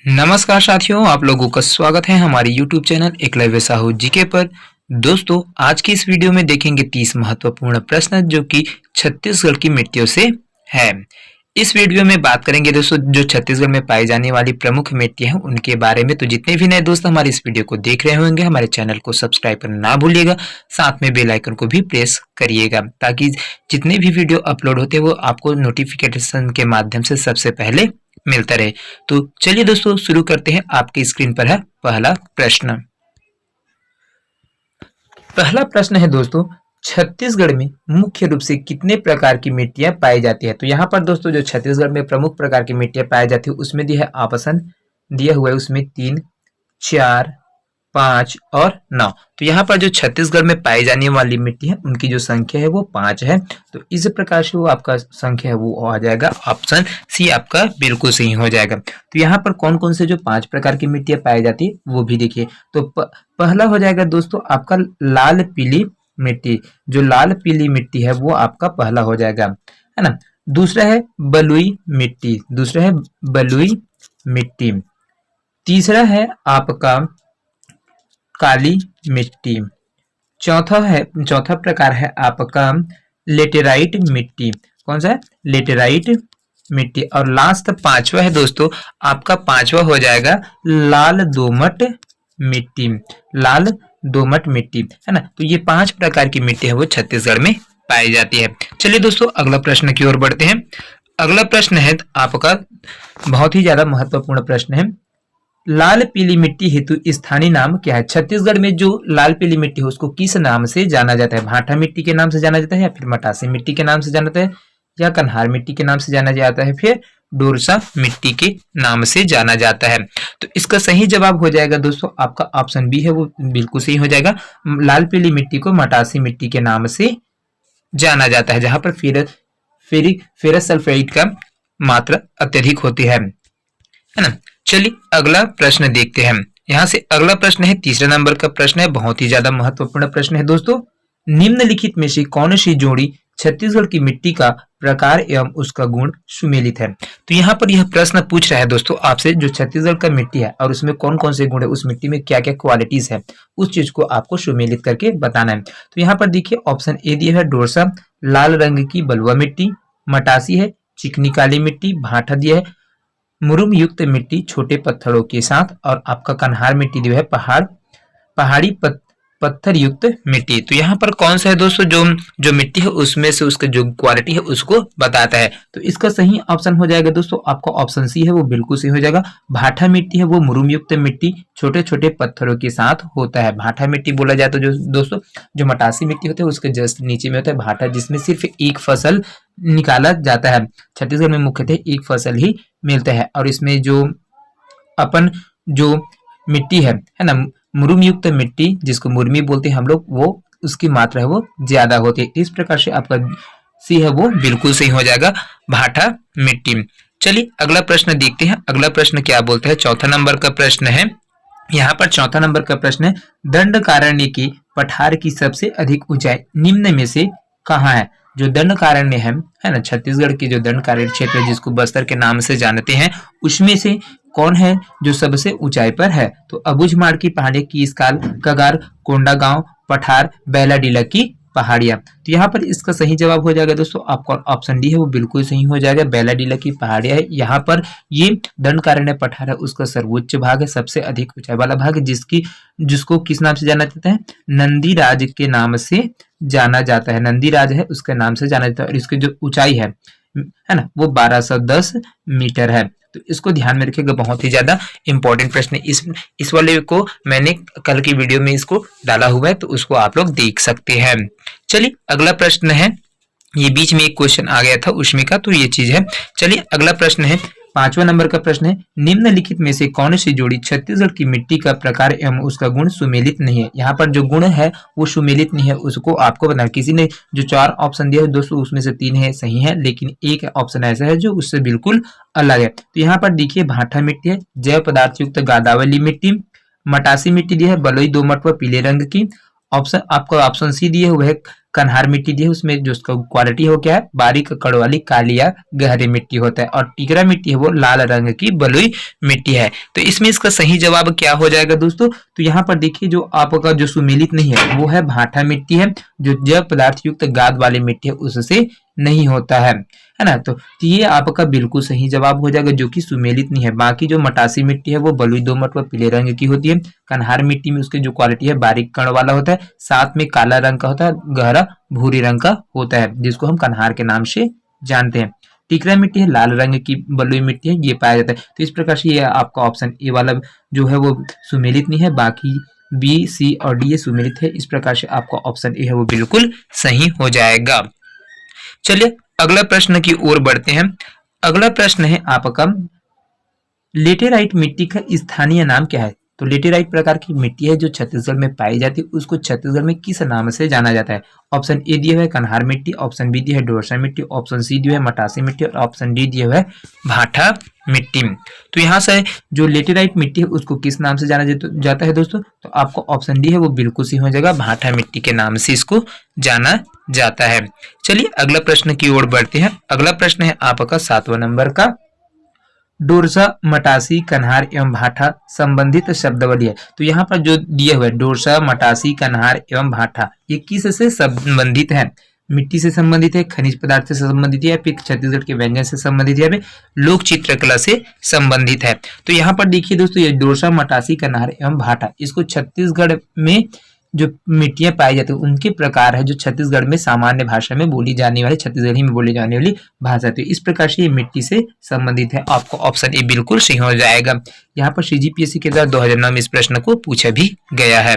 नमस्कार साथियों, आप लोगों का स्वागत है हमारे YouTube channel Eklavya Sahu GK पर। दोस्तों, आज की इस वीडियो में देखेंगे 30 महत्वपूर्ण प्रश्न जो कि छत्तीसगढ़ की मिट्टियों से है। इस वीडियो में बात करेंगे दोस्तों जो छत्तीसगढ़ में पाई जाने वाली प्रमुख मिट्टियां हैं उनके बारे में। तो जितने भी नए दोस्त हमारे इस वीडियो को देख रहे होंगे हमारे चैनल को सब्सक्राइब करना ना भूलिएगा, साथ में बेल आइकन को भी प्रेस करिएगा ताकि जितने भी वीडियो अपलोड होते हैं वो आपको नोटिफिकेशन के माध्यम से सबसे पहले मिलता रहे। तो चलिए दोस्तों शुरू करते हैं। आपकी स्क्रीन पर है पहला प्रश्न। पहला प्रश्न है दोस्तों, छत्तीसगढ़ में मुख्य रूप से कितने प्रकार की मिट्टियां पाई जाती है। तो यहाँ पर दोस्तों जो छत्तीसगढ़ में प्रमुख प्रकार की मिट्टियां पाई जाती है उसमें दिया है ऑप्शन दिया हुआ है, उसमें 3, 4, 5 और 9। तो यहाँ पर जो छत्तीसगढ़ में पाई जाने वाली मिट्टी है उनकी जो संख्या है वो 5 है। तो इस प्रकार से वो आपका संख्या है वो आ जाएगा ऑप्शन सी, आपका बिल्कुल सही हो जाएगा। तो यहाँ पर कौन कौन से जो 5 प्रकार की मिट्टियां पाई जाती है वो भी देखिए। तो पहला हो जाएगा दोस्तों आपका लाल पीली मिट्टी। जो लाल पीली मिट्टी है वो आपका पहला हो जाएगा, है ना। दूसरा है बलुई मिट्टी। तीसरा है आपका काली मिट्टी। चौथा प्रकार है आपका लेटेराइट मिट्टी। कौन सा है? लेटेराइट मिट्टी। और लास्ट पांचवा है दोस्तों आपका पांचवा हो जाएगा लाल दोमट मिट्टी, है ना। तो ये 5 प्रकार की मिट्टी है वो छत्तीसगढ़ में पाई जाती है। चलिए दोस्तों अगला प्रश्न की ओर बढ़ते हैं। अगला प्रश्न है आपका बहुत ही ज्यादा महत्वपूर्ण प्रश्न है। लाल पीली मिट्टी हेतु स्थानीय नाम क्या है। छत्तीसगढ़ में जो लाल पीली मिट्टी है उसको किस नाम से जाना जाता है। भाटा मिट्टी के नाम से जाना जाता है, या फिर मटासी मिट्टी के नाम से जाना जाता है, या कन्हार मिट्टी के नाम से जाना जाता है, फिर डोरसा मिट्टी के नाम से जाना जाता है। तो इसका सही जवाब हो जाएगा दोस्तों आपका ऑप्शन बी है, वो बिल्कुल सही हो जाएगा। लाल पीली मिट्टी को मटासी मिट्टी के नाम से जाना जाता है, जहां पर फेरस सल्फेट का मात्रा अत्यधिक होती है ना। चलिए अगला प्रश्न देखते हैं। यहाँ से अगला प्रश्न है 3 नंबर का प्रश्न है, बहुत ही ज्यादा महत्वपूर्ण प्रश्न है दोस्तों। निम्नलिखित में से कौन सी जोड़ी छत्तीसगढ़ की मिट्टी का प्रकार एवं उसका गुण सुमेलित है। तो यहाँ पर यह प्रश्न पूछ रहा है दोस्तों आपसे जो छत्तीसगढ़ का मिट्टी है और उसमें कौन कौन से गुण है, उस मिट्टी में क्या क्या क्वालिटीज है, उस चीज को आपको सुमेलित करके बताना है। तो यहाँ पर देखिए ऑप्शन ए दिया है डोरसा लाल रंग की बलुआ मिट्टी, मटासी है चिकनी काली मिट्टी, भाटा दिया है मुरुम युक्त मिट्टी छोटे पत्थरों के साथ, और आपका कन्हार मिट्टी जो है पहाड़ी पत्थर युक्त मिट्टी। तो यहाँ पर कौन सा है दोस्तों जो मिट्टी है उसमें से उसका जो क्वालिटी है उसको बताता है। तो इसका सही ऑप्शन हो जाएगा दोस्तों आपका ऑप्शन सी है, वो बिल्कुल सही हो जाएगा। भाटा मिट्टी है वो मुरुम युक्त मिट्टी छोटे छोटे पत्थरों के साथ होता है। भाटा मिट्टी बोला जाए तो जो दोस्तों जो मटासी मिट्टी होती है उसके जस्ट नीचे में होता है भाटा, जिसमें सिर्फ एक फसल निकाला जाता है। छत्तीसगढ़ में मुख्यतः एक फसल ही मिलता है। और इसमें जो अपन जो मिट्टी है ना, मुरुम युक्त मिट्टी जिसको मुरमी बोलते हैं हम लोग, वो उसकी मात्रा है वो ज्यादा होती है। इस प्रकार से आपका सी है वो बिल्कुल सही हो जाएगा, भाटा मिट्टी। चलिए अगला प्रश्न देखते हैं। अगला प्रश्न क्या बोलता है, चौथा नंबर का प्रश्न है। यहाँ पर चौथा नंबर का प्रश्न है, दंडकारण्य की पठार की सबसे अधिक ऊंचाई निम्न में से कहाँ है। जो दंडकारण्य है ना, छत्तीसगढ़ की जो दंडकारण्य क्षेत्र है जिसको बस्तर के नाम से जानते हैं, उसमें से कौन है जो सबसे ऊंचाई पर है। तो अबूझमाड़ की पहाड़ी, कीसकाल, कगार, कोंडागांव, पठार, बैलाडीला की पहाड़ियां। तो यहाँ पर इसका सही जवाब हो जाएगा दोस्तों आपका ऑप्शन डी है, वो बिल्कुल सही हो जाएगा। बैलाडीला की पहाड़ियां है। यहाँ पर ये दंडकारण्य पठार है उसका सर्वोच्च भाग है, सबसे अधिक ऊंचाई वाला भाग है, जिसको किस नाम से जाना जाता है, नंदीराज के नाम से जाना जाता है। नंदीराज है उसके नाम से जाना जाता है। और इसकी जो ऊंचाई है ना वो 1210 मीटर है। तो इसको ध्यान में रखिएगा, बहुत ही ज्यादा इंपॉर्टेंट प्रश्न है। इस वाले को मैंने कल की वीडियो में इसको डाला हुआ है, तो उसको आप लोग देख सकते हैं। चलिए अगला प्रश्न है, ये बीच में एक क्वेश्चन आ गया था उसमें का, तो ये चीज है। चलिए अगला प्रश्न है, 5वां नंबर का प्रश्न है, निम्नलिखित में से कौन सी जोड़ी छत्तीसगढ़ की मिट्टी का प्रकार एवं उसका गुण सुमेलित नहीं है। यहाँ पर जो गुण है वो सुमेलित नहीं है, उसको आपको बताना। किसी ने जो 4 ऑप्शन दिया है दोस्तों उसमें से 3 है सही है, लेकिन एक ऑप्शन ऐसा है जो उससे बिल्कुल अलग है। तो यहाँ पर देखिए भाटा मिट्टी है, जैव पदार्थ युक्त गादावली मिट्टी, मटासी मिट्टी दी है बलुई दोमट व पीले रंग की। ऑप्शन आपको ऑप्शन सी दिए हुए है कन्हार मिट्टी दी है, उसमें जो उसका क्वालिटी हो क्या है, बारीक कड़ वाली काली या गहरी मिट्टी होता है। और टिकरा मिट्टी है वो लाल रंग की बलुई मिट्टी है। तो इसमें इसका सही जवाब क्या हो जाएगा दोस्तों, तो यहाँ पर देखिए जो आपका जो सुमेलित नहीं है वो है भाटा मिट्टी है, जो जल पदार्थ युक्त गाद वाली मिट्टी है उससे नहीं होता है ना। तो ये आपका बिल्कुल सही जवाब हो जाएगा, जो कि सुमेलित नहीं है। बाकी जो मटासी मिट्टी है वो बलुई दोमट व पीले रंग की होती है। कन्हार मिट्टी में उसकी जो क्वालिटी है बारीक कण वाला होता है, साथ में काला रंग का होता है, गहरा भूरी रंग का होता है, जिसको हम कन्हार के नाम से जानते हैं। टिकरा मिट्टी है लाल रंग की बलुई मिट्टी है, ये पाया जाता है। तो इस प्रकार से ये आपका ऑप्शन ए वाला जो है वो सुमेलित नहीं है, बाकी बी, सी और डी ये सुमेलित है। इस प्रकार से आपका ऑप्शन ए है वो बिल्कुल सही हो जाएगा। चलिए अगला प्रश्न की ओर बढ़ते हैं। अगला प्रश्न है आपका, लेटेराइट मिट्टी का स्थानीय नाम क्या है। तो लेटेराइट प्रकार की मिट्टी है जो छत्तीसगढ़ में पाई जाती है, उसको छत्तीसगढ़ में किस नाम से जाना जाता है। ऑप्शन ए दिया हुआ है कन्हार मिट्टी, ऑप्शन बी दिया है डोरसा मिट्टी, ऑप्शन सी दिया है मटासी मिट्टी और ऑप्शन डी दिया हुआ है भाटा मिट्टी। तो यहाँ से जो लेटेराइट मिट्टी है उसको किस नाम से जाना जाता है दोस्तों, तो आपको ऑप्शन डी है वो बिल्कुल सही हो जाएगा, भाटा मिट्टी के नाम से इसको जाना जाता है। चलिए अगला प्रश्न की ओर बढ़ते हैं। अगला प्रश्न है आपका 7वां नंबर का, डोरसा, मटासी, कन्हार एवं भाटा संबंधित शब्दावली है। तो यहाँ पर जो दिए हुए डोरसा, मटासी, कन्हार एवं भाटा ये किस से संबंधित है, मिट्टी से संबंधित है, खनिज पदार्थ से संबंधित है, या फिर छत्तीसगढ़ के व्यंजन से संबंधित है, या फिर लोक चित्रकला से संबंधित है। तो यहाँ पर देखिए दोस्तों, ये डोरसा, मटासी, कन्हार एवं भाटा इसको छत्तीसगढ़ में जो मिट्टियां पाई जाती है उनके प्रकार है, जो छत्तीसगढ़ में सामान्य भाषा में बोली जाने वाली, छत्तीसगढ़ी में बोली जाने वाली भाषा थी। इस प्रकार से ये मिट्टी से संबंधित है। आपको ऑप्शन ए बिल्कुल सही हो जाएगा। यहाँ पर सीजीपीएससी के द्वारा 2009 में इस प्रश्न को पूछा भी गया है।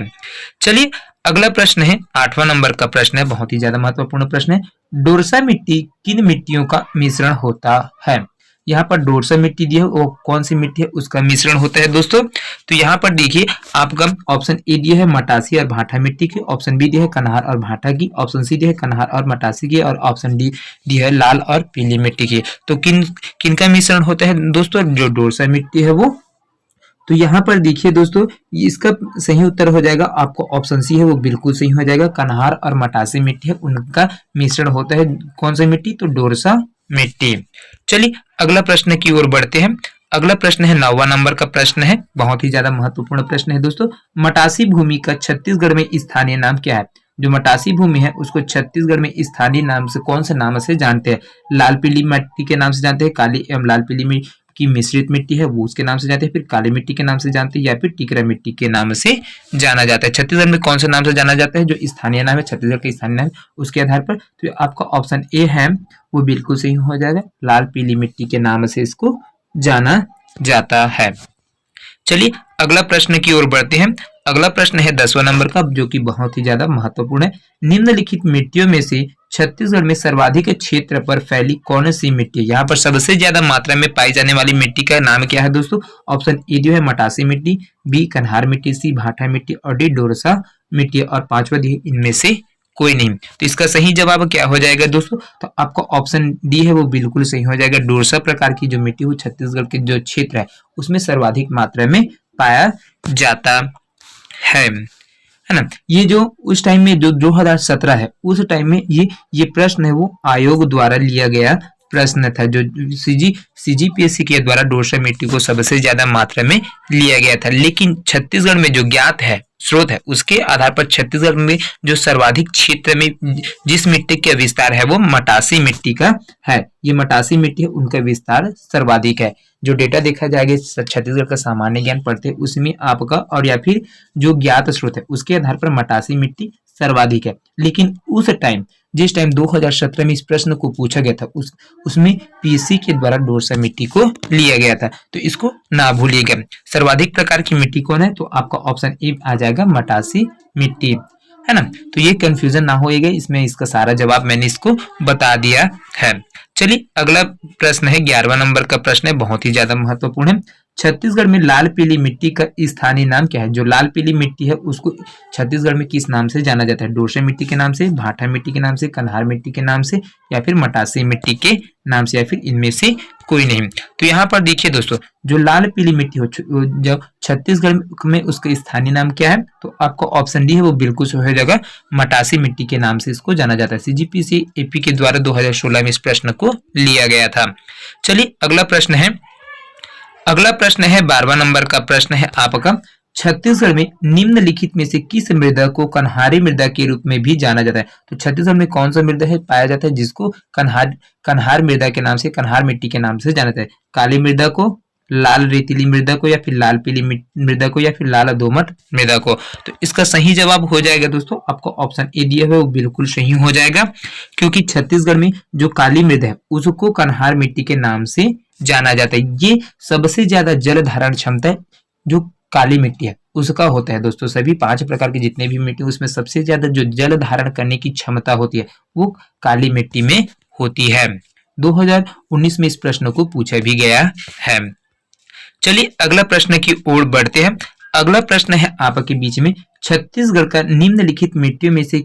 चलिए अगला प्रश्न है 8वां नंबर का प्रश्न है, बहुत ही ज्यादा महत्वपूर्ण प्रश्न है। डोरसा मिट्टी किन मिट्टियों का मिश्रण होता है। यहाँ पर डोरसा मिट्टी दी है, वो कौन सी मिट्टी है उसका मिश्रण होता है दोस्तों। तो यहाँ पर देखिए आपका ऑप्शन ए दिया है मटासी और भाटा मिट्टी की, ऑप्शन बी दिया है कन्हार और भाटा की, ऑप्शन सी दिया है कन्हार और मटासी की, और ऑप्शन डी दिया है लाल और पीली मिट्टी की। तो किन का मिश्रण होता है दोस्तों, जो डोरसा मिट्टी है वो। तो यहाँ पर देखिए दोस्तों, इसका सही उत्तर हो जाएगा आपको ऑप्शन सी है वो बिल्कुल सही हो जाएगा। कन्हार और मटासी मिट्टी है उनका मिश्रण होता है, कौन सी मिट्टी, तो डोरसा मिट्टी। चलिए अगला प्रश्न की ओर बढ़ते हैं। अगला प्रश्न है 9वां नंबर का प्रश्न है, बहुत ही ज्यादा महत्वपूर्ण प्रश्न है दोस्तों। मटासी भूमि का छत्तीसगढ़ में स्थानीय नाम क्या है। जो मटासी भूमि है उसको छत्तीसगढ़ में स्थानीय नाम से कौन से नाम से जानते हैं। लाल पीली मिट्टी के नाम से जानते हैं, काली एवं लाल पीली की मिश्रित मिट्टी है वो उसके नाम से जानते हैं, फिर काली मिट्टी के नाम से जानते हैं, या फिर टिकरा मिट्टी के नाम से जाना जाता है। छत्तीसगढ़ में कौन से नाम से जाना जाता है, जो स्थानीय नाम है छत्तीसगढ़ का स्थानीय नाम उसके आधार पर। तो आपका ऑप्शन ए है वो बिल्कुल सही हो जाएगा, लाल पीली मिट्टी के नाम से इसको जाना जाता है। चलिए अगला प्रश्न की ओर बढ़ते हैं। अगला प्रश्न है 10वां नंबर का, जो कि बहुत ही ज्यादा महत्वपूर्ण है। निम्नलिखित मिट्टियों में से छत्तीसगढ़ में सर्वाधिक क्षेत्र पर फैली कौन सी मिट्टी है। यहाँ पर सबसे ज्यादा मात्रा में पाई जाने वाली मिट्टी का नाम क्या है दोस्तों। ऑप्शन ए जो है मटासी मिट्टी, बी कन्हार मिट्टी, सी भाटा मिट्टी और डी डोरसा मिट्टी, और 5वां दी इनमें से कोई नहीं। तो इसका सही जवाब क्या हो जाएगा दोस्तों, तो आपका ऑप्शन डी है वो बिल्कुल सही हो जाएगा। डोरसा प्रकार की जो मिट्टी वो छत्तीसगढ़ के जो क्षेत्र है उसमें सर्वाधिक मात्रा में पाया जाता है ना। ये जो उस टाइम में जो 2017 है उस टाइम में ये प्रश्न है वो आयोग द्वारा लिया गया प्रश्न था, जो सीजीपीएससी के द्वारा डोरसा मिट्टी को सबसे ज्यादा मात्रा में लिया गया था। लेकिन छत्तीसगढ़ में जो ज्ञात है स्रोत है उसके आधार पर छत्तीसगढ़ में जो सर्वाधिक क्षेत्र में जिस मिट्टी का विस्तार है वो मटासी मिट्टी का है। ये मटासी मिट्टी है उनका विस्तार सर्वाधिक है। जो डेटा देखा जाएगा छत्तीसगढ़ का सामान्य ज्ञान पढ़ते हैं उसमें आपका, और या फिर जो ज्ञात स्रोत है उसके आधार पर मटासी मिट्टी सर्वाधिक है। लेकिन उस टाइम जिस टाइम 2017 में इस प्रश्न को पूछा गया था उसमें पीएससी के द्वारा डोरसा मिट्टी को लिया गया था, तो इसको ना भूलिएगा। सर्वाधिक प्रकार की मिट्टी कौन है, तो आपका ऑप्शन ए आ जाएगा मटासी मिट्टी, है ना। तो ये कंफ्यूजन ना होएगा, इसमें इसका सारा जवाब मैंने इसको बता दिया है। चलिए अगला प्रश्न है 11वां नंबर का प्रश्न है, बहुत ही ज्यादा महत्वपूर्ण है। छत्तीसगढ़ में लाल पीली मिट्टी का स्थानीय नाम क्या है? जो लाल पीली मिट्टी है उसको छत्तीसगढ़ में किस नाम से जाना जाता है? डोरसे मिट्टी के नाम से, भाठा मिट्टी के नाम से, कन्हार मिट्टी के नाम से, या फिर मटासी मिट्टी के नाम से, या फिर इनमें से कोई नहीं। तो यहाँ पर देखिए दोस्तों, जो लाल पीली मिट्टी हो जब छत्तीसगढ़ में उसका स्थानीय नाम क्या है? तो आपको ऑप्शन डी है वो बिल्कुल सही हो जाएगा, मटासी मिट्टी के नाम से इसको जाना जाता है। सीजीपीसी एपी के द्वारा 2016 में इस प्रश्न को लिया गया था। चलिए अगला प्रश्न है, 12वां नंबर का प्रश्न है आपका, छत्तीसगढ़ में निम्नलिखित में से किस मृदा को कन्हारी मृदा के रूप में भी जाना जाता है? तो छत्तीसगढ़ में कौन सा मृदा है पाया जाता है जिसको कन्हार मृदा के नाम से, कन्हार मिट्टी के नाम से जाना जाता है? काली मृदा को, लाल रेतीली मृदा को, या फिर लाल पीली मृदा को, या फिर लाल दोमट मृदा को? तो इसका सही जवाब हो जाएगा दोस्तों, आपको ऑप्शन ए दिया हुआ है वो बिल्कुल सही हो जाएगा, क्योंकि छत्तीसगढ़ में जो काली मृदा है उसको कन्हार मिट्टी के नाम से जाना जाता है। ये सबसे ज्यादा जल धारण क्षमता है जो काली मिट्टी है उसका होता है दोस्तों। सभी 5 प्रकार की जितने भी मिट्टी उसमें सबसे ज्यादा जो जल धारण करने की क्षमता होती है वो काली मिट्टी में होती है। 2019 में इस प्रश्न को पूछा भी गया है। चलिए अगला प्रश्न की ओर बढ़ते हैं। अगला प्रश्न है आपके बीच में, छत्तीसगढ़ का निम्नलिखित मिट्टियों में से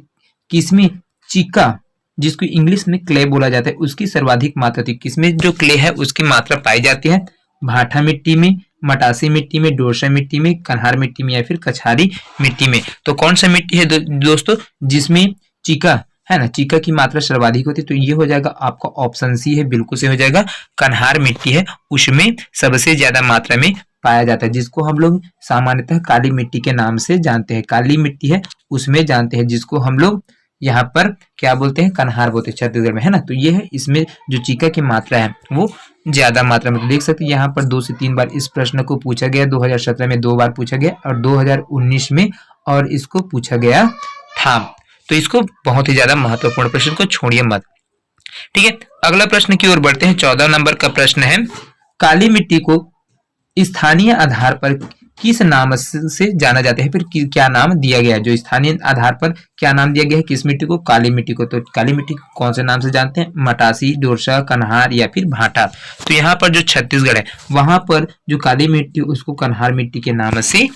किसमें चिका, जिसको इंग्लिश में क्ले बोला जाता है, उसकी सर्वाधिक मात्रा थी? किसमें जो क्ले है उसकी मात्रा पाई जाती है? भाठा मिट्टी में, मटासी मिट्टी में, डोरसा मिट्टी में, कन्हार मिट्टी में, या फिर कछारी मिट्टी में? तो कौन सा मिट्टी है दोस्तों जिसमें चिका है ना, चिका की मात्रा सर्वाधिक होती है? तो ये हो जाएगा आपका ऑप्शन सी है, बिल्कुल से हो जाएगा, कन्हार मिट्टी है उसमें सबसे ज्यादा मात्रा में पाया जाता है, जिसको हम लोग सामान्यतः काली मिट्टी के नाम से जानते हैं। काली मिट्टी है उसमें जानते हैं, जिसको हम लोग यहाँ पर क्या बोलते हैं? कन्हार बोलते हैं छत्तीसगढ़ में, है ना। तो ये है, इसमें जो चिका की मात्रा है वो ज्यादा मात्रा में। तो देख सकते हैं यहाँ पर 2 से 3 बार इस प्रश्न को पूछा गया, 2017 में 2 बार पूछा गया और 2019 में और इसको पूछा गया था। तो इसको बहुत ही ज्यादा महत्वपूर्ण प्रश्न को छोड़िए मत। ठीक है, अगला प्रश्न की ओर बढ़ते हैं। 14 नंबर का प्रश्न है, काली मिट्टी को स्थानीय आधार पर किस नाम से जाना जाता है? फिर क्या नाम दिया गया है? जो स्थानीय आधार पर क्या नाम दिया गया है किस मिट्टी को? काली मिट्टी को। तो काली मिट्टी को कौन से नाम से जानते हैं? मटासी, डोरसा, कन्हार या फिर भाटा? तो यहाँ पर जो छत्तीसगढ़ है वहां पर जो काली मिट्टी उसको कन्हार मिट्टी के नाम से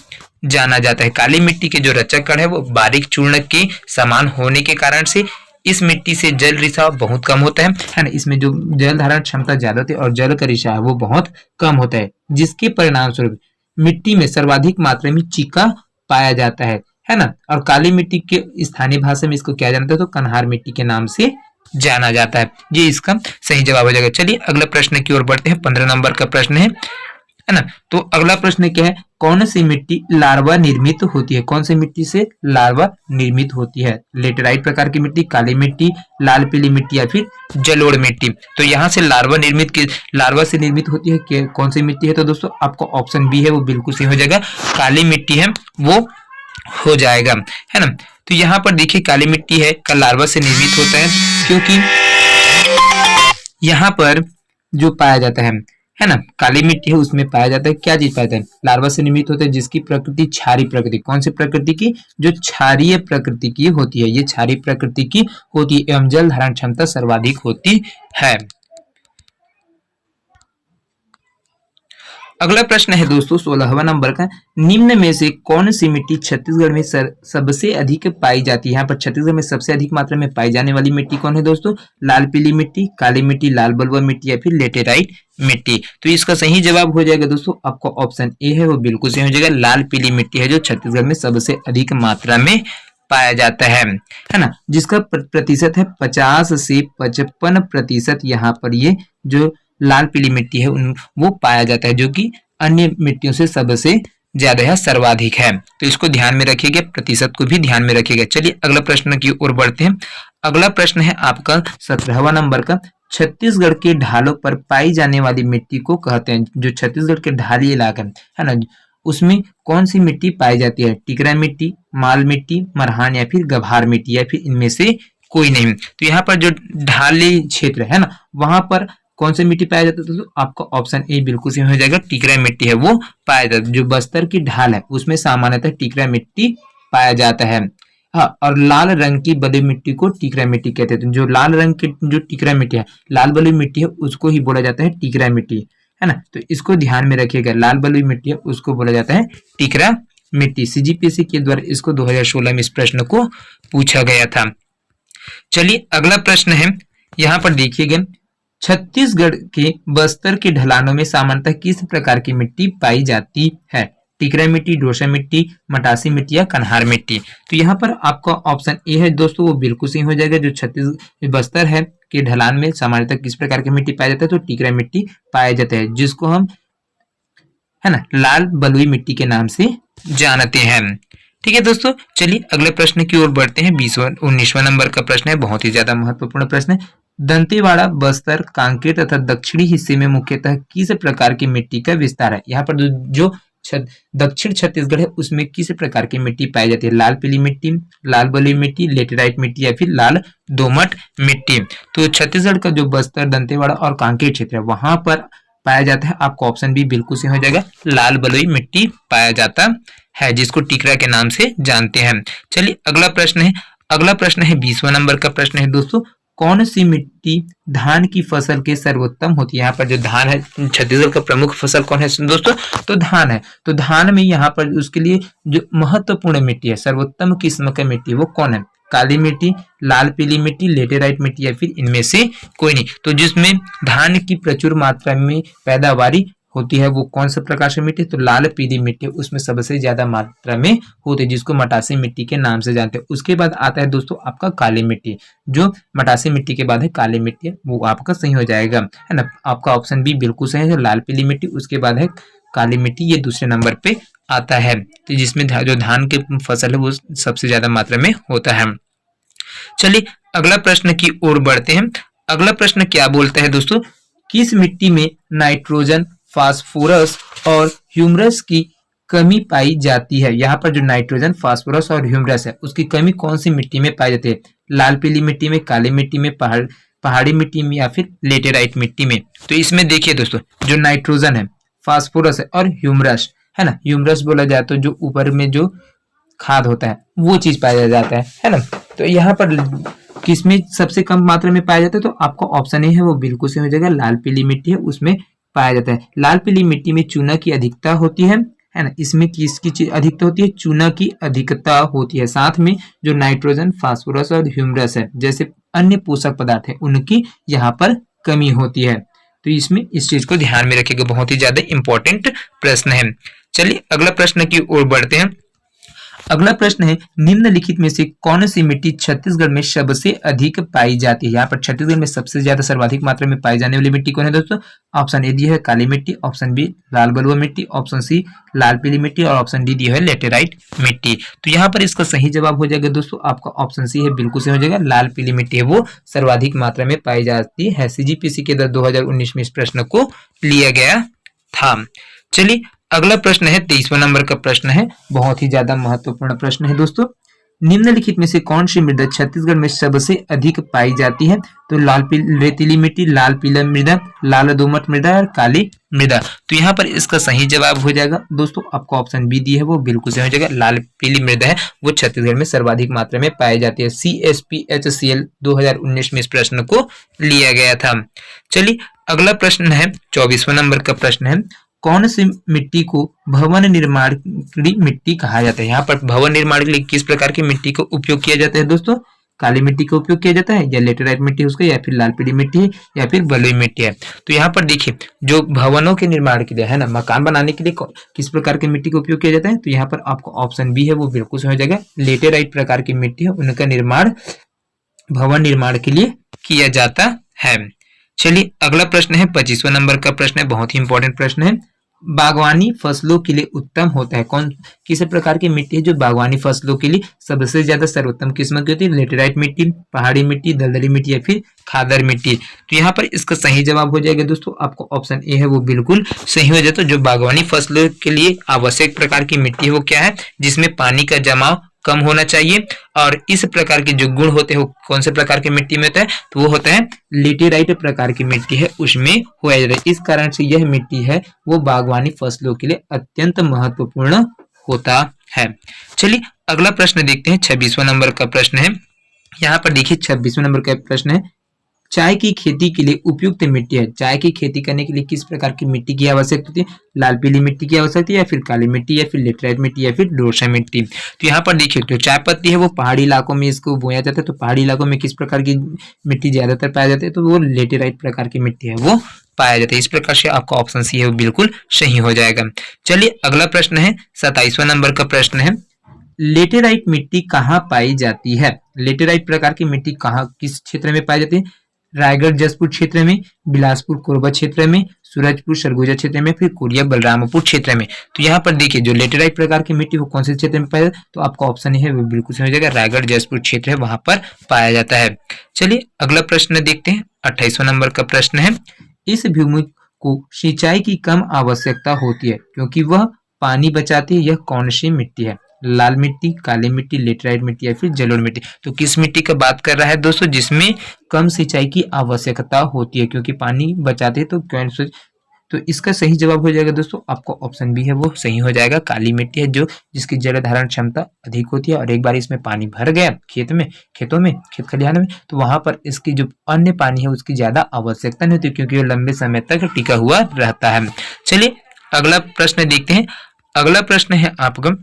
जाना जाता है। काली मिट्टी के जो रचक कण है वो बारीक चूर्ण के समान होने के कारण से इस मिट्टी से जल रिसाव बहुत कम होता है ना। इसमें जो जल धारण क्षमता ज्यादा होती है और जल का रिसाव वो बहुत कम होता है, जिसके परिणाम स्वरूप मिट्टी में सर्वाधिक मात्रा में चिका पाया जाता है ना। और काली मिट्टी के स्थानीय भाषा में इसको क्या जानते हैं? तो कन्हार मिट्टी के नाम से जाना जाता है। ये इसका सही जवाब हो जाएगा। चलिए अगला प्रश्न की ओर बढ़ते हैं। 15 नंबर का प्रश्न है ना। तो अगला प्रश्न क्या है? कौन सी मिट्टी लार्वा निर्मित होती है? कौन सी मिट्टी से लार्वा निर्मित होती है? लेटेराइट प्रकार की मिट्टी, काली मिट्टी, लाल पीली मिट्टी या फिर जलोढ़ मिट्टी? तो यहाँ से लार्वा से निर्मित होती है कौन सी मिट्टी है? तो दोस्तों आपको ऑप्शन बी है वो बिल्कुल सही हो जाएगा, काली मिट्टी है वो हो जाएगा, है ना। तो यहाँ पर देखिए काली मिट्टी है का लार्वा से निर्मित होता है, क्योंकि यहाँ पर जो पाया जाता है ना, काली मिट्टी है उसमें पाया जाता है क्या चीज पाया जाता है? लार्वा से निर्मित होता है, जिसकी प्रकृति क्षारीय प्रकृति। कौन सी प्रकृति की? जो क्षारीय प्रकृति की होती है, ये क्षारीय प्रकृति की होती है एवं जल धारण क्षमता सर्वाधिक होती है। अगला प्रश्न है दोस्तों 16वां नंबर का, निम्न में से कौन सी मिट्टी छत्तीसगढ़ में सबसे अधिक पाई जाती है? यहाँ पर छत्तीसगढ़ में सबसे अधिक मात्रा में पाई जाने वाली मिट्टी कौन है दोस्तों? लाल पीली मिट्टी, काली मिट्टी, लाल बलुआ मिट्टी या फिर लेटेराइट मिट्टी? तो इसका सही जवाब हो जाएगा दोस्तों आपको ऑप्शन ए है वो बिल्कुल सही हो जाएगा, लाल पीली मिट्टी है जो छत्तीसगढ़ में सबसे अधिक मात्रा में पाया जाता है ना। जिसका प्रतिशत है 50 से 55%। यहाँ पर ये जो लाल पीली मिट्टी है वो पाया जाता है, जो कि अन्य मिट्टियों से सबसे ज्यादा है, सर्वाधिक है। तो इसको ध्यान में रखिएगा, प्रतिशत को भी ध्यान में रखिएगा। चलिए अगला प्रश्न की ओर बढ़ते हैं। अगला प्रश्न है आपका 17वां नंबर का, छत्तीसगढ़ के ढालों पर पाई जाने वाली मिट्टी को कहते हैं? जो छत्तीसगढ़ के ढाली इलाका है ना, उसमें कौन सी मिट्टी पाई जाती है? टिकरा मिट्टी, माल मिट्टी, मरहान या फिर गभार मिट्टी या फिर इनमें से कोई नहीं? तो यहाँ पर जो ढाली क्षेत्र है ना वहां पर कौन सी मिट्टी पाया जाता है? तो आपका ऑप्शन ए बिल्कुल सही हो जाएगा, टिकरा मिट्टी है वो पाया जाता है। जो बस्तर की ढाल है उसमें सामान्यतः टिकरा मिट्टी पाया जाता है। हाँ, और लाल रंग की बलुई मिट्टी को टिकरा मिट्टी कहते हैं। जो लाल रंग की जो टिकरा मिट्टी है, लाल बलुई मिट्टी है, उसको ही बोला जाता है टिकरा मिट्टी। है ना। तो इसको ध्यान में रखिएगा, लाल बलुई मिट्टी है उसको बोला जाता है टिकरा मिट्टी। सीजीपीएससी के द्वारा इसको 2016 में इस प्रश्न को पूछा गया था। चलिए अगला प्रश्न है, यहाँ पर देखिएगा, छत्तीसगढ़ के बस्तर के ढलानों में सामान्यतः किस प्रकार की मिट्टी पाई जाती है? टिकरा मिट्टी, डोसा मिट्टी, मटासी मिट्टी या कन्हार मिट्टी। तो यहाँ पर आपका ऑप्शन ए है दोस्तों, वो बिल्कुल सही हो जाएगा। जो छत्तीसगढ़ बस्तर है के ढलान में सामान्यतः किस प्रकार की मिट्टी पाया जाता है? तो टिकरा मिट्टी पाया जाता है, जिसको हम, है ना, लाल बलुई मिट्टी के नाम से जानते हैं। ठीक है दोस्तों, चलिए अगले प्रश्न की ओर बढ़ते हैं। 19वां नंबर का प्रश्न है, बहुत ही ज्यादा महत्वपूर्ण प्रश्न है। दंतेवाड़ा, बस्तर, कांकेर तथा दक्षिणी हिस्से में मुख्यतः किस प्रकार की मिट्टी का विस्तार है? यहाँ पर जो दक्षिण छत्तीसगढ़ है उसमें किस प्रकार की मिट्टी पाई जाती है? लाल पीली मिट्टी, लाल बलुई मिट्टी, लेटेराइट मिट्टी या फिर लाल दोमट मिट्टी। तो छत्तीसगढ़ का जो बस्तर, दंतेवाड़ा और कांकेर क्षेत्र है वहां पर पाया जाता है, आपका ऑप्शन बी बिल्कुल सही हो जाएगा, लाल बलुई मिट्टी पाया जाता है, जिसको टिकरा के नाम से जानते हैं। चलिए अगला प्रश्न है, अगला प्रश्न है 20वां नंबर का प्रश्न है दोस्तों, कौन सी मिट्टी धान की फसल के सर्वोत्तम होती है? यहाँ पर जो धान है, छत्तीसगढ़ का प्रमुख फसल कौन है दोस्तों? तो धान है। तो धान में यहाँ पर उसके लिए जो महत्वपूर्ण मिट्टी है, सर्वोत्तम किस्म का मिट्टी, वो कौन है? काली मिट्टी, लाल पीली मिट्टी, लेटेराइट मिट्टी या फिर इनमें से कोई नहीं। तो जिसमें धान की प्रचुर मात्रा में पैदावारी होती है वो कौन सा प्रकार की मिट्टी? तो लाल पीली मिट्टी उसमें सबसे ज्यादा मात्रा में होती है, जिसको मटासी मिट्टी के नाम से जानते हैं। उसके बाद आता है दोस्तों आपका काली मिट्टी, जो मटासी मिट्टी के बाद है काली मिट्टी, वो आपका सही हो जाएगा, है ना। आपका ऑप्शन बी बिल्कुल सही है, लाल पीली मिट्टी, उसके बाद है काली मिट्टी, ये दूसरे नंबर पे आता है। तो जिसमें जो धान की फसल है वो सबसे ज्यादा मात्रा में होता है। चलिए अगला प्रश्न की ओर बढ़ते हैं। अगला प्रश्न क्या बोलता है दोस्तों, किस मिट्टी में नाइट्रोजन, फास्फोरस और ह्यूमरस की कमी पाई जाती है? यहाँ पर जो नाइट्रोजन, फास्फोरस और ह्यूमरस है उसकी कमी कौन सी मिट्टी में पाई जाती है? लाल पीली मिट्टी में, काली मिट्टी में, पहाड़ी मिट्टी में या फिर लेटेराइट मिट्टी में? तो इसमें देखिए दोस्तों, जो नाइट्रोजन है, फास्फोरस है और ह्यूमरस है ना, ह्यूमरस बोला जाए तो जो ऊपर में जो खाद होता है वो चीज पाया जाता है ना। तो यहाँ पर किसमें सबसे कम मात्रा में पाया जाता है? तो आपका ऑप्शन ए है वो बिल्कुल सही हो जाएगा, लाल पीली मिट्टी है उसमें पाया जाता है। लाल पीली मिट्टी में चूना की अधिकता होती है ना। इसमें किसकी अधिकता होती है? चूना की अधिकता होती है। साथ में जो नाइट्रोजन, फास्फोरस और ह्यूमरस है जैसे अन्य पोषक पदार्थ है उनकी यहाँ पर कमी होती है। तो इसमें इस चीज को ध्यान में रखिएगा, बहुत ही ज्यादा इंपॉर्टेंट प्रश्न है। चलिए अगला प्रश्न की ओर बढ़ते हैं। अगला प्रश्न है, निम्नलिखित में से कौन सी मिट्टी छत्तीसगढ़ में सबसे अधिक पाई जाती है? यहाँ पर छत्तीसगढ़ में सबसे ज्यादा सर्वाधिक मात्रा में पाई जाने वाली मिट्टी कौन है दोस्तों? ऑप्शन ए दी है काली मिट्टी, ऑप्शन बी लाल बलुआ मिट्टी, ऑप्शन सी लाल पीली मिट्टी और ऑप्शन डी दी है लेटेराइट मिट्टी। तो यहाँ पर इसका सही जवाब हो जाएगा दोस्तों आपका ऑप्शन सी है, बिल्कुल सही हो जाएगा, लाल पीली मिट्टी है वो सर्वाधिक मात्रा में पाई जाती है। सीजीपीएससी के द्वारा 2019 में इस प्रश्न को लिया गया था। चलिए अगला प्रश्न है 23वां नंबर का प्रश्न है, बहुत ही ज्यादा महत्वपूर्ण प्रश्न है दोस्तों। निम्नलिखित में से कौन सी मृदा छत्तीसगढ़ में सबसे अधिक पाई जाती है? तो लाल रेतीली मिट्टी, लाल पीला मृदा, लाल दोमट मृदा और काली मृदा। तो यहाँ पर इसका सही जवाब हो जाएगा दोस्तों आपको ऑप्शन बी दी है वो बिल्कुल सही हो जाएगा, लाल पीली मृदा है वो छत्तीसगढ़ में सर्वाधिक मात्रा में पाई जाती है। CSPHCL 2019 में इस प्रश्न को लिया गया था। चलिए अगला प्रश्न है 24वां नंबर का प्रश्न है, कौन सी मिट्टी को भवन निर्माण की मिट्टी कहा जाता है? यहाँ पर भवन निर्माण के लिए किस प्रकार की मिट्टी को उपयोग किया जाता है दोस्तों? काली मिट्टी का उपयोग किया जाता है या लेटेराइट मिट्टी है उसका, या फिर लाल पीली मिट्टी है या फिर बलुई मिट्टी है? तो यहाँ पर देखिए जो भवनों के निर्माण के लिए है ना, मकान बनाने के लिए किस प्रकार की मिट्टी का उपयोग किया जाता है? तो यहाँ पर आपको ऑप्शन बी है वो बिल्कुल सही हो जाएगा, लेटेराइट प्रकार की मिट्टी है उनका निर्माण भवन निर्माण के लिए किया जाता है। चलिए अगला प्रश्न है 25वां नंबर का प्रश्न है, बहुत ही इंपॉर्टेंट प्रश्न है। बागवानी फसलों के लिए उत्तम होता है कौन, किस प्रकार की मिट्टी है जो बागवानी फसलों के लिए सबसे ज्यादा सर्वोत्तम किस्म की होती है? लेटेराइट मिट्टी, पहाड़ी मिट्टी, दलदली मिट्टी या फिर खादर मिट्टी? तो यहाँ पर इसका सही जवाब हो जाएगा दोस्तों आपको ऑप्शन ए है वो बिल्कुल सही हो जाता है। जो बागवानी फसलों के लिए आवश्यक प्रकार की मिट्टी है वो क्या है? जिसमें पानी का जमाव कम होना चाहिए और इस प्रकार के जो गुण होते हैं वो कौन से प्रकार की मिट्टी में होता है? तो वो होता है लेटेराइट प्रकार की मिट्टी है उसमें होया जाता है। इस कारण से यह मिट्टी है वो बागवानी फसलों के लिए अत्यंत महत्वपूर्ण होता है। चलिए अगला प्रश्न देखते हैं 26वां नंबर का प्रश्न है। यहाँ पर देखिए 26वां नंबर का प्रश्न है, चाय की खेती के लिए उपयुक्त मिट्टी है। चाय की खेती करने के लिए किस प्रकार की मिट्टी की आवश्यकता होती है? लाल पीली मिट्टी की आवश्यकता है, या फिर काली मिट्टी, या फिर लेटराइट मिट्टी, या फिर दोरसा मिट्टी। तो यहाँ पर देखिए, तो चाय पत्ती है वो पहाड़ी इलाकों में इसको बोया जाता है। तो पहाड़ी इलाकों में किस प्रकार की मिट्टी ज्यादातर पाया जाता है? तो वो लेटेराइट प्रकार की मिट्टी है वो पाया जाता है। इस प्रकार से आपका ऑप्शन सी है वो बिल्कुल सही हो जाएगा। चलिए अगला प्रश्न है, 27वां नंबर का प्रश्न है, लेटेराइट मिट्टी कहाँ पाई जाती है? लेटेराइट प्रकार की मिट्टी कहाँ, किस क्षेत्र में पाई जाती है? रायगढ़ जसपुर क्षेत्र में, बिलासपुर कोरबा क्षेत्र में, सूरजपुर सरगुजा क्षेत्र में, फिर कोरिया बलरामपुर क्षेत्र में। तो यहाँ पर देखिए, जो लेटेराइट प्रकार की मिट्टी वो कौन से क्षेत्र में पाया जाता है? तो आपका ऑप्शन है वो बिल्कुल सही हो जाएगा, रायगढ़ जसपुर क्षेत्र है वहां पर पाया जाता है। चलिए अगला प्रश्न देखते हैं, 28वां नंबर का प्रश्न है, इस भूमि को सिंचाई की कम आवश्यकता होती है क्योंकि वह पानी बचाती है, यह कौन सी मिट्टी है? लाल मिट्टी, काली मिट्टी, लेटराइट मिट्टी, या फिर जलोढ़ मिट्टी। तो किस मिट्टी का बात कर रहा है दोस्तों? जिसमें कम सिंचाई की आवश्यकता होती है क्योंकि पानी बचाते हैं। तो कौन सा? तो इसका सही जवाब हो जाएगा दोस्तों, आपका ऑप्शन बी है वो सही हो जाएगा। काली मिट्टी है जो जिसकी जल धारण क्षमता अधिक होती है, और एक बार इसमें पानी भर गया खेतों में, खेत खलिहान में, तो वहां पर इसकी जो अन्य पानी है उसकी ज्यादा आवश्यकता नहीं होती क्योंकि वो लंबे समय तक टिका हुआ रहता है। चलिए अगला प्रश्न देखते हैं। अगला प्रश्न है आपका,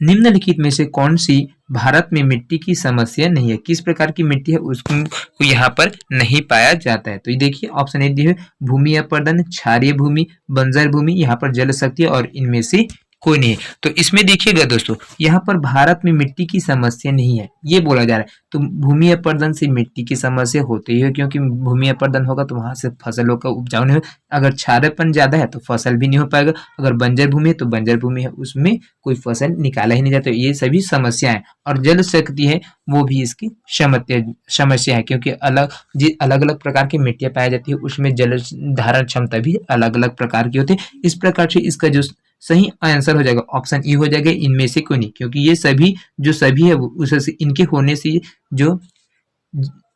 निम्नलिखित में से कौन सी भारत में मिट्टी की समस्या नहीं है? किस प्रकार की मिट्टी है उसको यहाँ पर नहीं पाया जाता है? तो ये देखिए ऑप्शन ए दिए, भूमि अपर्दन, क्षारीय भूमि, बंजर भूमि, यहाँ पर जल शक्ति, और इनमें से कोई नहीं है। तो इसमें देखिएगा दोस्तों, यहाँ पर भारत में मिट्टी की समस्या नहीं है ये बोला जा रहा है। तो भूमि अपर्दन से मिट्टी की समस्या होती है क्योंकि भूमि अपर्दन होगा तो वहां से फसलों का उपजाऊ नहीं होगा। अगर क्षारपन ज्यादा है तो फसल भी नहीं हो पाएगा। अगर बंजर भूमि है तो बंजर भूमि है उसमें कोई फसल निकाला ही नहीं जाता। ये सभी समस्याएं, और जल शक्ति है वो भी इसकी समस्या है क्योंकि अलग अलग प्रकार की मिट्टियां पाई जाती है उसमें जल धारण क्षमता भी अलग अलग प्रकार की होती है। इस प्रकार से इसका जो सही आंसर हो जाएगा ऑप्शन ई हो जाएगा, इनमें से कोई नहीं, क्योंकि ये सभी है उससे इनके होने से जो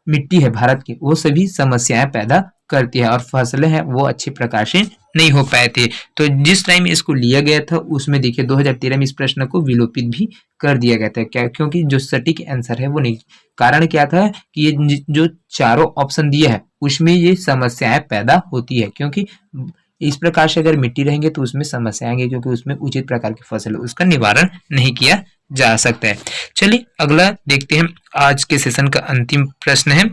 मिट्टी है भारत की वो सभी समस्याएं पैदा करती है और फसलें हैं वो अच्छे प्रकार से नहीं हो पाए थे। तो जिस टाइम इसको लिया गया था उसमें देखिए 2013 में इस प्रश्न को विलोपित भी कर दिया गया था। क्या? क्योंकि जो सटीक आंसर है वो नहीं। कारण क्या था कि ये जो चारों ऑप्शन दिए हैं उसमें ये समस्याएं पैदा होती है क्योंकि इस प्रकार से अगर मिट्टी रहेंगे तो उसमें समस्या आएंगे क्योंकि उसमें उचित प्रकार की फसल उसका निवारण नहीं किया जा सकता है। चलिए अगला देखते हैं। आज के सेशन का अंतिम प्रश्न है,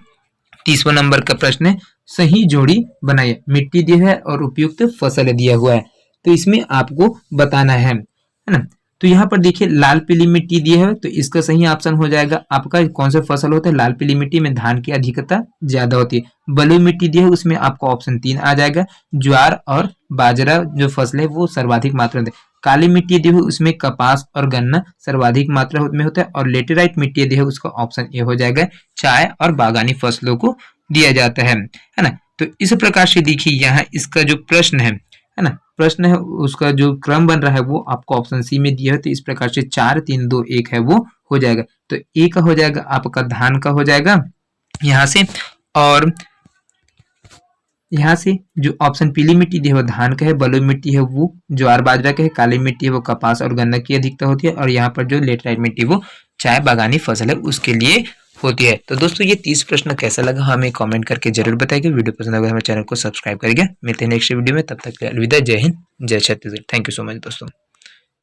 30वां नंबर का प्रश्न है, सही जोड़ी बनाइए। मिट्टी दी है और उपयुक्त फसल दिया हुआ है तो इसमें आपको बताना है ना। तो यहाँ पर देखिए लाल पीली मिट्टी दी है तो इसका सही ऑप्शन हो जाएगा आपका कौन सा फसल होता है? लाल पीली मिट्टी में धान की अधिकता ज्यादा होती है। बलुई मिट्टी दी है उसमें आपका ऑप्शन 3 आ जाएगा, ज्वार और बाजरा जो फसल है वो सर्वाधिक मात्रा में। काली मिट्टी दी है उसमें कपास और गन्ना सर्वाधिक मात्रा में होता है, और लेटेराइट मिट्टी दी है उसका ऑप्शन ए हो जाएगा, चाय और बागानी फसलों को दिया जाता है ना। तो इस प्रकार से देखिए यहाँ इसका जो प्रश्न है ना, प्रश्न है उसका जो क्रम बन रहा है वो आपको ऑप्शन सी में दिया है। तो इस प्रकार से 4 3 2 1 है वो हो जाएगा। तो ए का हो जाएगा आपका धान का हो जाएगा यहाँ से, और यहाँ से जो ऑप्शन पीली मिट्टी दी है वो धान का है, बलुई मिट्टी है वो ज्वार बाजरा का है, काली मिट्टी है वो कपास और गन्ना की अधिकता होती है, और यहाँ पर जो लेटराइट मिट्टी वो चाय बागानी फसल है उसके लिए होती है। तो दोस्तों ये 30 प्रश्न कैसा लगा हमें कमेंट करके जरूर बताइए। वीडियो पसंद आएगा हमारे चैनल को सब्सक्राइब करिएगा। मिलते हैं नेक्स्ट वीडियो में, तब तक के लिए अलविदा। जय हिंद, जय Chhattisgarh. Thank you so much दोस्तों।